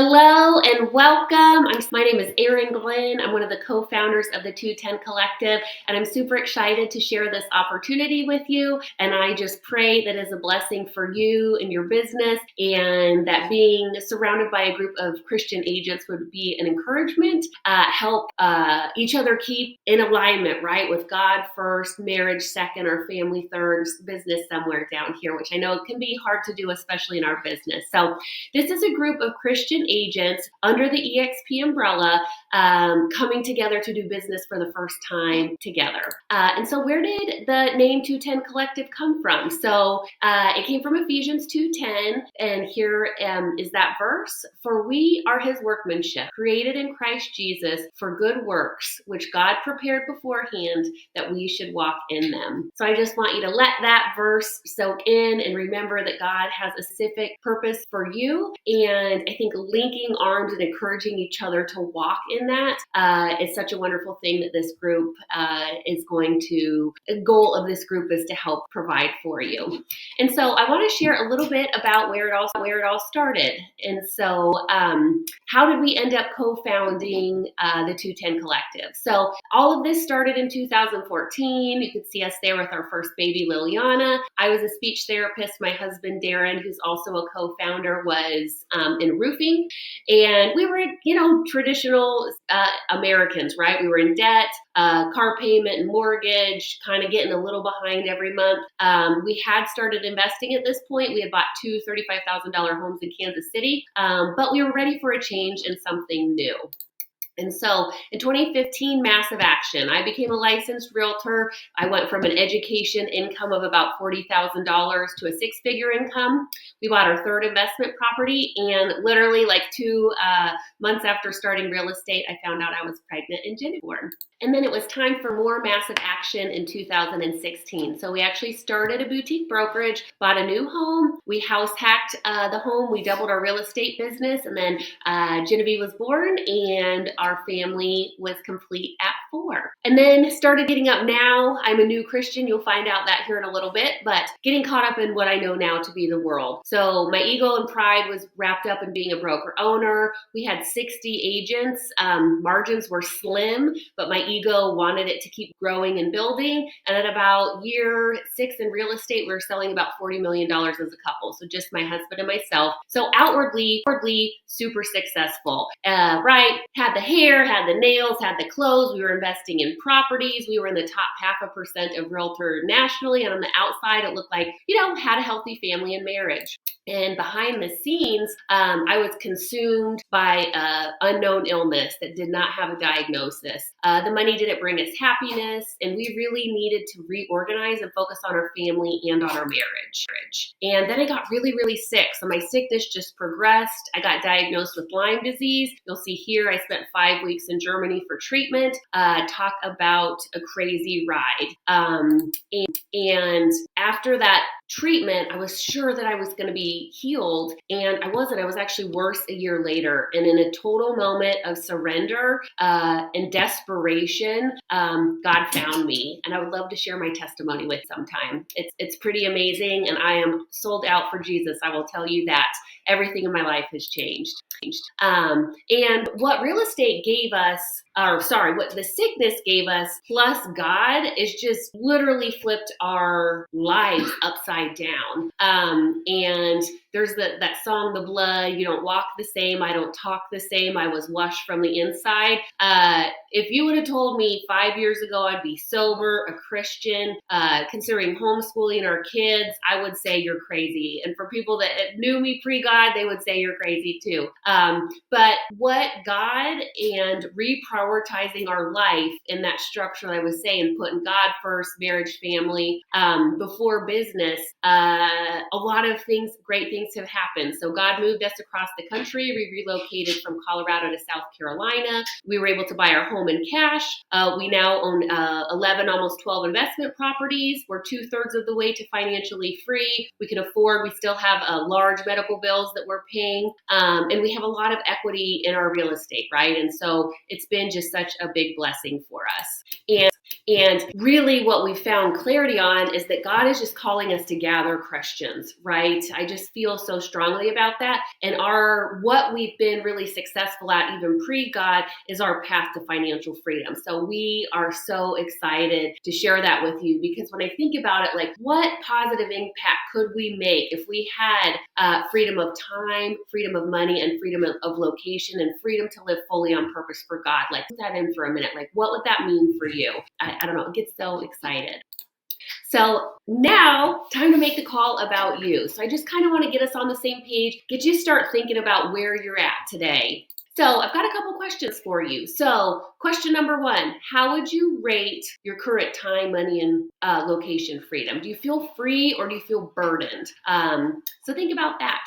Hello and welcome. My name is Erin Glenn. I'm one of the co-founders of the 210 Collective, and I'm super excited to share this opportunity with you. And I just pray that is a blessing for you and your business, and that being surrounded by a group of Christian agents would be an encouragement, help each other keep in alignment, right? With God first, marriage second, or family third, business somewhere down here, which I know can be hard to do, especially in our business. So this is a group of Christian agents under the EXP umbrella coming together to do business for the first time together. And so where did the name 210 Collective come from? So it came from Ephesians 2:10, and here is that verse. For we are his workmanship, created in Christ Jesus for good works, which God prepared beforehand that we should walk in them. So I just want you to let that verse soak in and remember that God has a specific purpose for you. And I think linking arms and encouraging each other to walk in that is such a wonderful thing that this group is going to, the goal of this group is to help provide for you. And so I want to share a little bit about where it all started. And so how did we end up co-founding the 210 Collective? So all of this started in 2014. You could see us there with our first baby, Liliana. I was a speech therapist. My husband, Darren, who's also a co-founder, was in roofing. And we were, traditional Americans, right? We were in debt, car payment and mortgage, kind of getting a little behind every month. We had started investing at this point. We had bought two $35,000 homes in Kansas City, but we were ready for a change and something new. And so in 2015, massive action. I became a licensed realtor. I went from an education income of about $40,000 to a six-figure income. We bought our third investment property, and literally like 2 months after starting real estate, I found out I was pregnant and Jenny born. And then it was time for more massive action in 2016. So we actually started a boutique brokerage, bought a new home. We house hacked the home. We doubled our real estate business, and then Genevieve was born, and our family was complete at 4. And then started getting up now. I'm a new Christian. You'll find out that here in a little bit, but getting caught up in what I know now to be the world. So my ego and pride was wrapped up in being a broker owner. We had 60 agents. Margins were slim, but my ego wanted it to keep growing and building. And at about year 6 in real estate, we were selling about $40 million as a couple. So just my husband and myself. So outwardly super successful, right? Had the hair, had the nails, had the clothes. We were investing in properties. We were in the top 0.5% of realtor nationally. And on the outside, it looked like, had a healthy family and marriage. And behind the scenes, I was consumed by unknown illness that did not have a diagnosis. The money didn't bring us happiness, and we really needed to reorganize and focus on our family and on our marriage. And then I got really, really sick. So my sickness just progressed. I got diagnosed with Lyme disease. You'll see here, I spent 5 weeks in Germany for treatment. Talk about a crazy ride. And after that treatment, I was sure that I was going to be healed, and I wasn't. I was actually worse a year later. And in a total moment of surrender and desperation, God found me. And I would love to share my testimony with sometime. It's pretty amazing, and I am sold out for Jesus. I will tell you that everything in my life has changed. And what real estate gave us, what the sickness gave us, plus God, is just literally flipped our lives upside down. And there's that song, The Blood, you don't walk the same, I don't talk the same, I was washed from the inside. If you would have told me 5 years ago I'd be sober, a Christian, considering homeschooling our kids, I would say you're crazy. And for people that knew me pre-God, they would say you're crazy too. But what God and reprioritizing our life in that structure that I was saying, putting God first, marriage, family, before business, a lot of things, great things have happened. So God moved us across the country. We relocated from Colorado to South Carolina. We were able to buy our home in cash. We now own 11, almost 12 investment properties. We're 2/3 of the way to financially free. We can afford, we still have large medical bills that we're paying. And we have a lot of equity in our real estate, right? And so it's been just such a big blessing for us. And really what we found clarity on is that God is just calling us to gather Christians, right? I just feel so strongly about that. And what we've been really successful at, even pre-God, is our path to financial freedom. So we are so excited to share that with you, because when I think about it, like, what positive impact could we make if we had freedom of time, freedom of money, and freedom of location, and freedom to live fully on purpose for God? Like, put that in for a minute. Like, what would that mean for you? I don't know. I get so excited. So now, time to make the call about you. So I just kind of want to get us on the same page, get you to start thinking about where you're at today. So I've got a couple questions for you. So question number one, how would you rate your current time, money, and location freedom? Do you feel free or do you feel burdened? So think about that.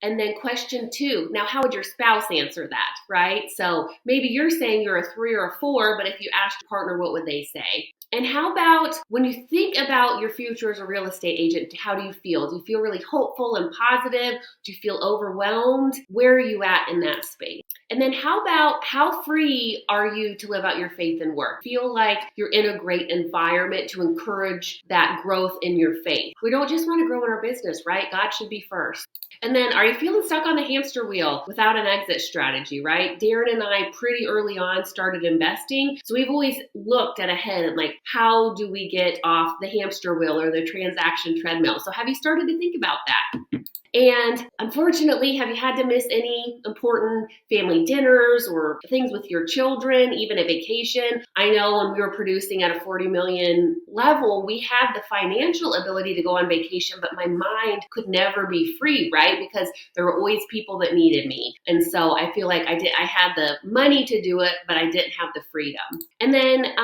And then question two, now how would your spouse answer that, right? So maybe you're saying you're a 3 or a 4, but if you ask your partner, what would they say? And how about when you think about your future as a real estate agent, how do you feel? Do you feel really hopeful and positive? Do you feel overwhelmed? Where are you at in that space? And then how about how free are you to live out your faith and work? Feel like you're in a great environment to encourage that growth in your faith. We don't just want to grow in our business, right? God should be first. And then, are you feeling stuck on the hamster wheel without an exit strategy, right? Darren and I pretty early on started investing. So we've always looked at ahead and like, how do we get off the hamster wheel or the transaction treadmill? So have you started to think about that? And unfortunately, have you had to miss any important family dinners or things with your children, even a vacation? I know when we were producing at a 40 million level, we had the financial ability to go on vacation, but my mind could never be free, right? Because there were always people that needed me. And so I feel like I had the money to do it, but I didn't have the freedom. And then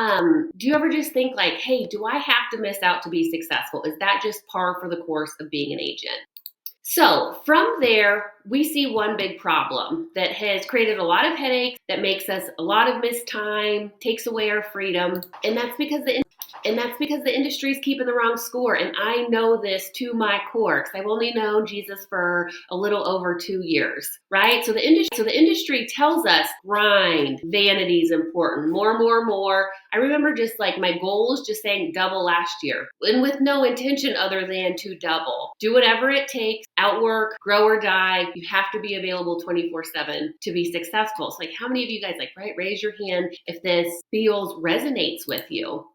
do you ever just think like, hey, do I have to miss out to be successful? Is that just par for the course of being an agent? So from there, we see one big problem that has created a lot of headaches, that makes us a lot of missed time, takes away our freedom, and that's because the industry is keeping the wrong score. And I know this to my core because I've only known Jesus for a little over 2 years, right? So the industry tells us grind, vanity is important, more. I remember just like my goals just saying double last year, and with no intention other than to double. Do whatever it takes, outwork, grow or die. You have to be available 24/7 to be successful. So like, how many of you guys, like, right, raise your hand if this resonates with you.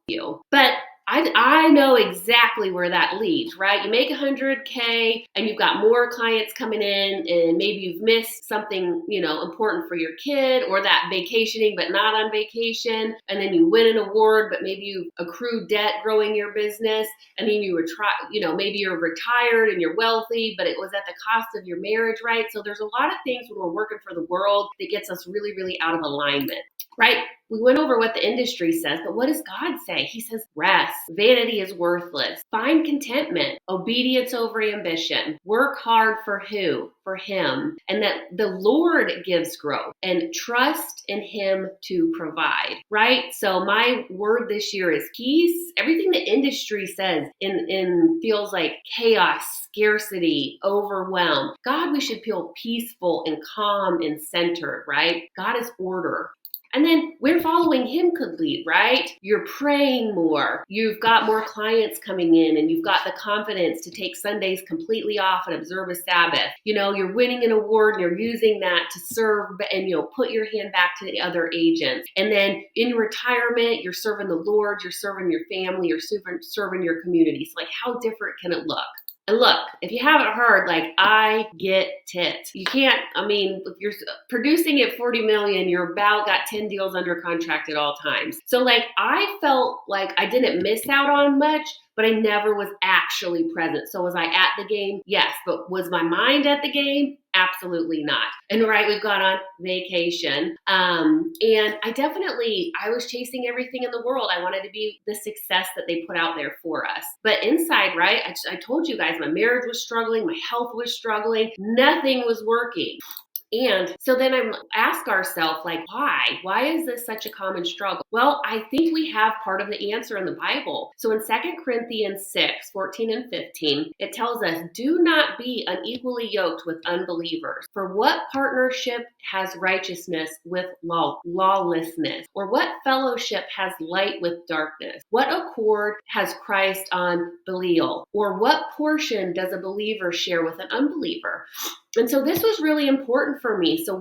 But I know exactly where that leads, right? You make 100K and you've got more clients coming in, and maybe you've missed something, important for your kid, or that vacationing but not on vacation. And then you win an award, but maybe you've accrued debt growing your business. And then maybe you're retired and you're wealthy, but it was at the cost of your marriage, right? So there's a lot of things when we're working for the world that gets us really, really out of alignment, right? We went over what the industry says, but what does God say? He says, rest. Vanity is worthless. Find contentment. Obedience over ambition. Work hard for who? For Him. And that the Lord gives growth, and trust in Him to provide, right? So my word this year is peace. Everything the industry says in feels like chaos, scarcity, overwhelm. God, we should feel peaceful and calm and centered, right? God is order. And then where following Him could lead, right? You're praying more. You've got more clients coming in, and you've got the confidence to take Sundays completely off and observe a Sabbath. You're winning an award and you're using that to serve and, put your hand back to the other agents. And then in retirement, you're serving the Lord, you're serving your family, you're serving your community. So like, how different can it look? And look, if you haven't heard, like, I get it. You can't, if you're producing at 40 million, you're about got 10 deals under contract at all times. So like, I felt like I didn't miss out on much, but I never was actually present. So was I at the game? Yes. But was my mind at the game? Absolutely not. And right, we've gone on vacation. And I was chasing everything in the world. I wanted to be the success that they put out there for us. But inside, right, I told you guys, my marriage was struggling. My health was struggling. Nothing was working. And so then I ask ourselves, like, why? Why is this such a common struggle? Well, I think we have part of the answer in the Bible. So in 2 Corinthians 6:14 and 15, it tells us, do not be unequally yoked with unbelievers. For what partnership has righteousness with lawlessness? Or what fellowship has light with darkness? What accord has Christ on Belial? Or what portion does a believer share with an unbeliever? And so this was really important for me. So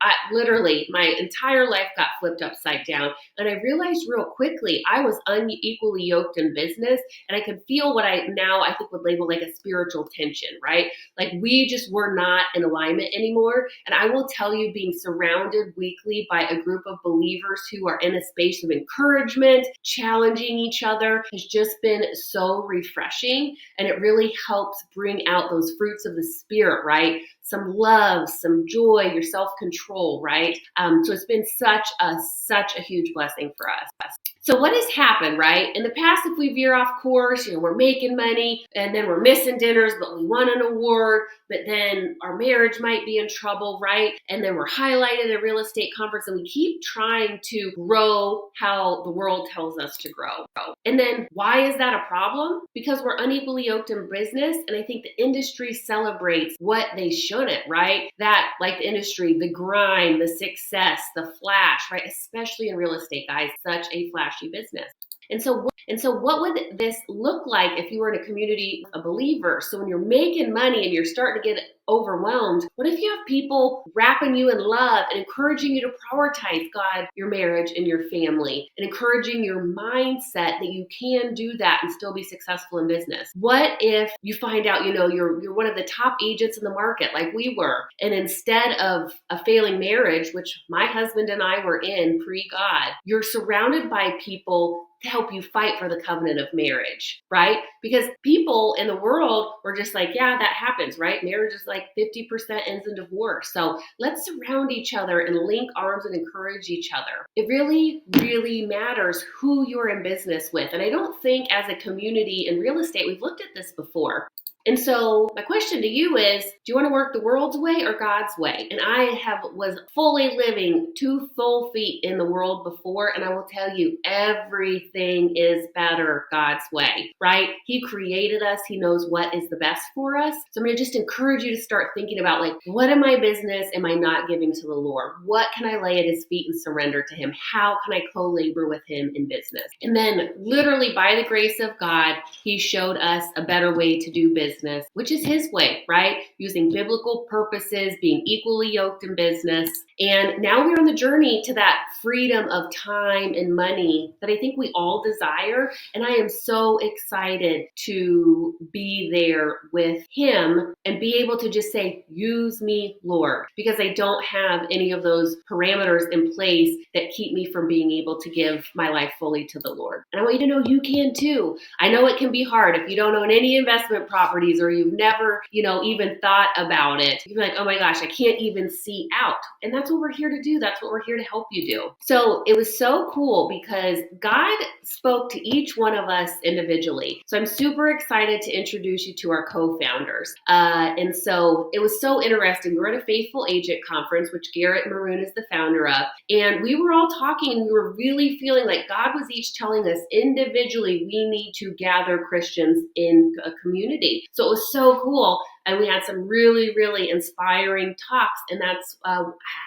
I literally, my entire life got flipped upside down. And I realized real quickly, I was unequally yoked in business. And I could feel what I think would label like a spiritual tension, right? Like we just were not in alignment anymore. And I will tell you, being surrounded weekly by a group of believers who are in a space of encouragement, challenging each other, has just been so refreshing. And it really helps bring out those fruits of the Spirit, right? Some love, some joy, your self-control, right? So it's been such a huge blessing for us. So what has happened, right? In the past, if we veer off course, we're making money and then we're missing dinners, but we won an award, but then our marriage might be in trouble, right? And then we're highlighted at a real estate conference and we keep trying to grow how the world tells us to grow. And then why is that a problem? Because we're unequally yoked in business. And I think the industry celebrates what they shouldn't, right? That, like the industry, the grind, the success, the flash, right? Especially in real estate, guys, such a flashy business. And so what would this look like if you were in a community of believers? So when you're making money and you're starting to get overwhelmed, what if you have people wrapping you in love and encouraging you to prioritize God, your marriage, and your family, and encouraging your mindset that you can do that and still be successful in business? What if you find out, you're one of the top agents in the market like we were, and instead of a failing marriage, which my husband and I were in pre-God, you're surrounded by people to help you fight for the covenant of marriage, right? Because people in the world were just like, yeah, that happens, right? Marriage is like 50% ends in divorce. So let's surround each other and link arms and encourage each other. It really, really matters who you're in business with. And I don't think as a community in real estate, we've looked at this before. And so my question to you is, do you want to work the world's way or God's way? And I was fully living 2 full feet in the world before, and I will tell you, everything is better God's way, right? He created us. He knows what is the best for us. So I'm going to just encourage you to start thinking about, like, what in my business am I not giving to the Lord? What can I lay at his feet and surrender to him? How can I co-labor with him in business? And then literally by the grace of God, he showed us a better way to do business, which is his way, right? Using biblical purposes, being equally yoked in business. And now we're on the journey to that freedom of time and money that I think we all desire. And I am so excited to be there with him and be able to just say, use me, Lord, because I don't have any of those parameters in place that keep me from being able to give my life fully to the Lord. And I want you to know you can too. I know it can be hard if you don't own any investment properties or you've never, even thought about it. You're like, oh my gosh, I can't even see out. And that's what we're here to do. That's what we're here to help you do. So it was so cool because God spoke to each one of us individually. So I'm super excited to introduce you to our co-founders. And so it was so interesting. We were at a Faithful Agent conference, which Garrett Maroon is the founder of. And we were all talking and we were really feeling like God was each telling us individually, we need to gather Christians in a community. So it was so cool. And we had some really, really inspiring talks. And that's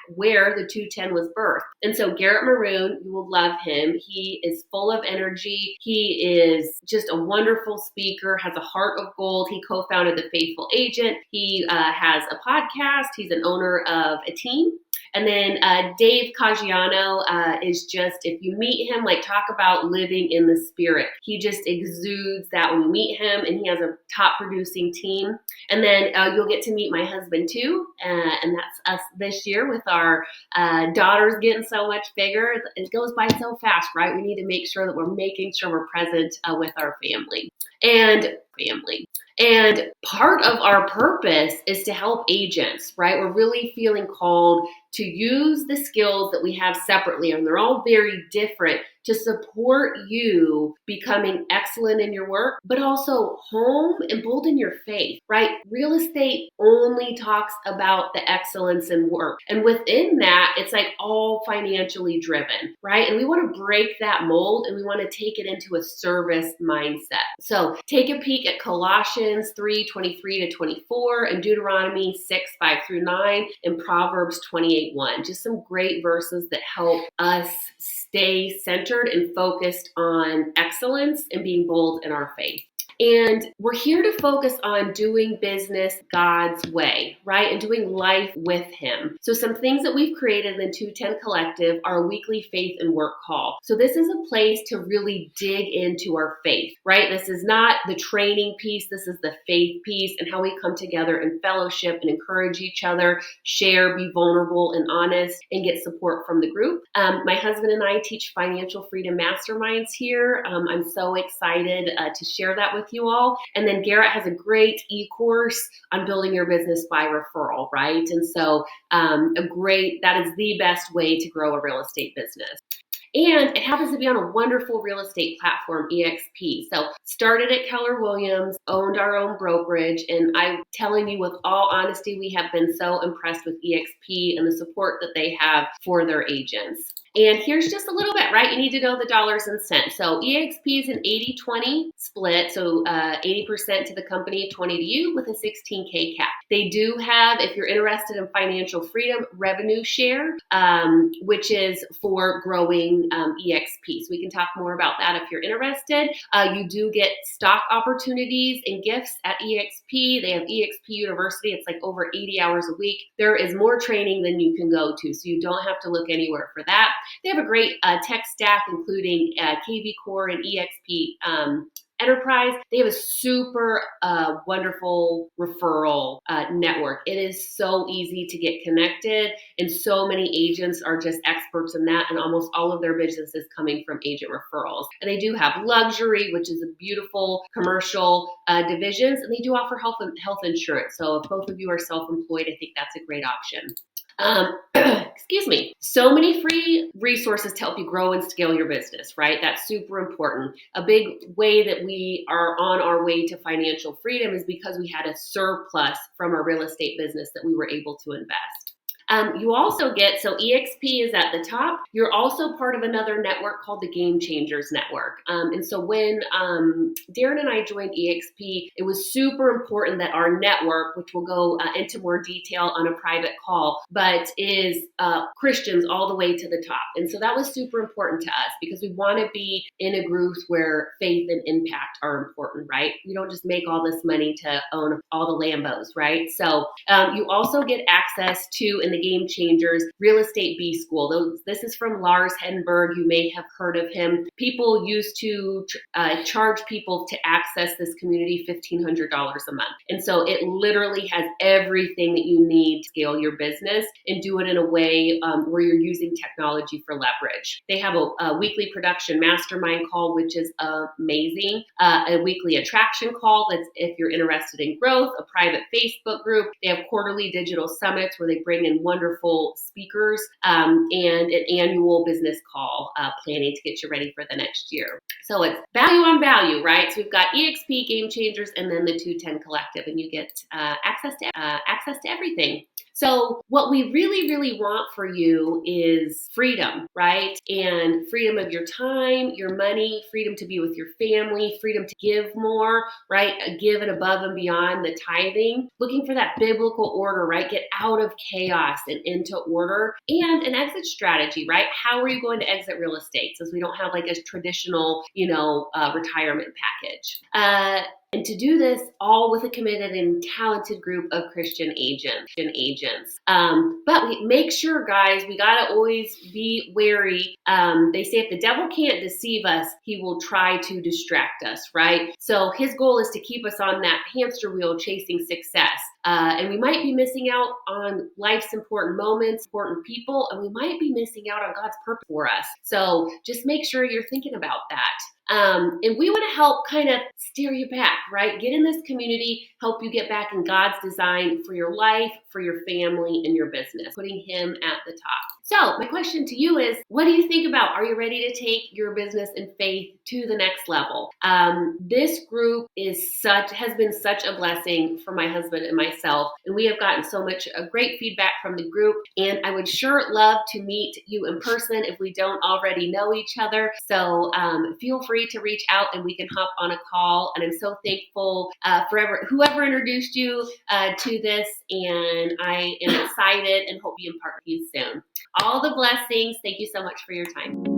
where the 210 was birthed. And so Garrett Maroon, you will love him. He is full of energy. He is just a wonderful speaker, has a heart of gold. He co-founded The Faithful Agent. He has a podcast. He's an owner of a team. And then Dave Caggiano is just, if you meet him, like, talk about living in the Spirit. He just exudes that when you meet him, and he has a top producing team. And then you'll get to meet my husband too. And that's us this year with our daughters getting so much bigger. It goes by so fast, right? We need to make sure that we're making sure we're present with our family. And part of our purpose is to help agents, right? We're really feeling called to use the skills that we have separately, and they're all very different, to support you becoming excellent in your work, but also home and bold in your faith, right? Real estate only talks about the excellence in work. And within that, it's like all financially driven, right? And we want to break that mold and we want to take it into a service mindset. So take a peek at Colossians 3:23-24 and Deuteronomy 6:5-9 and Proverbs 28:1. Just some great verses that help us stay centered and focused on excellence and being bold in our faith. And we're here to focus on doing business God's way, right? And doing life with Him. So some things that we've created in the 210 Collective are a weekly faith and work call. So this is a place to really dig into our faith, right? This is not the training piece. This is the faith piece and how we come together in fellowship and encourage each other, share, be vulnerable and honest, and get support from the group. My husband and I teach financial freedom masterminds here. I'm so excited to share that with you all. And then Garrett has a great e-course on building your business by referral, right? And so that is the best way to grow a real estate business. And it happens to be on a wonderful real estate platform, eXp. So started at Keller Williams, owned our own brokerage, and I'm telling you with all honesty, we have been so impressed with eXp and the support that they have for their agents. And here's just a little bit, right? You need to know the dollars and cents. So eXp is an 80-20 split. So 80% to the company, 20 to you with a $16K cap. They do have, if you're interested in financial freedom, revenue share, which is for growing eXp. So we can talk more about that if you're interested. You do get stock opportunities and gifts at eXp. They have eXp University. It's like over 80 hours a week. There is more training than you can go to, so you don't have to look anywhere for that. They have a great tech stack, including KV Core and eXp Enterprise. They have a super wonderful referral network. It is so easy to get connected, and so many agents are just experts in that, and almost all of their business is coming from agent referrals. And they do have luxury, which is a beautiful commercial divisions, and they do offer health insurance. So if both of you are self-employed, I think that's a great option. Excuse me. So many free resources to help you grow and scale your business, right? That's super important. A big way that we are on our way to financial freedom is because we had a surplus from our real estate business that we were able to invest. You also get, so eXp is at the top. You're also part of another network called the Game Changers Network. And so when Darren and I joined eXp, it was super important that our network, which we'll go into more detail on a private call, but is Christians all the way to the top. And so that was super important to us because we want to be in a group where faith and impact are important, right? You don't just make all this money to own all the Lambos, right? So you also get access to, in the Game Changers, Real Estate B School. This is from Lars Henberg. You may have heard of him. People used to charge people to access this community $1,500 a month. And so it literally has everything that you need to scale your business and do it in a way where you're using technology for leverage. They have a weekly production mastermind call, which is amazing. A weekly attraction call that's if you're interested in growth, a private Facebook group. They have quarterly digital summits where they bring in wonderful speakers and an annual business call planning to get you ready for the next year. So it's value on value, right? So we've got eXp, Game Changers, and then the 210 Collective, and you get access to everything. So what we really, really want for you is freedom, right? And freedom of your time, your money, freedom to be with your family, freedom to give more, right? Give it above and beyond the tithing. Looking for that biblical order, right? Get out of chaos and into order. And an exit strategy, right? How are you going to exit real estate since we don't have like a traditional, retirement package? And to do this all with a committed and talented group of Christian agents. But we make sure, guys, we got to always be wary. They say if the devil can't deceive us, he will try to distract us, right? So his goal is to keep us on that hamster wheel chasing success. And we might be missing out on life's important moments, important people, and we might be missing out on God's purpose for us. So just make sure you're thinking about that. And we want to help kind of steer you back, right? Get in this community, help you get back in God's design for your life, for your family, and your business, putting him at the top. So my question to you is, what do you think about? Are you ready to take your business and faith to the next level? This group has been such a blessing for my husband and myself, and we have gotten so much great feedback from the group. And I would sure love to meet you in person if we don't already know each other. So feel free to reach out and we can hop on a call. And I'm so thankful for whoever introduced you to this, and I am excited and hope to be in part with you soon. All the blessings. Thank you so much for your time.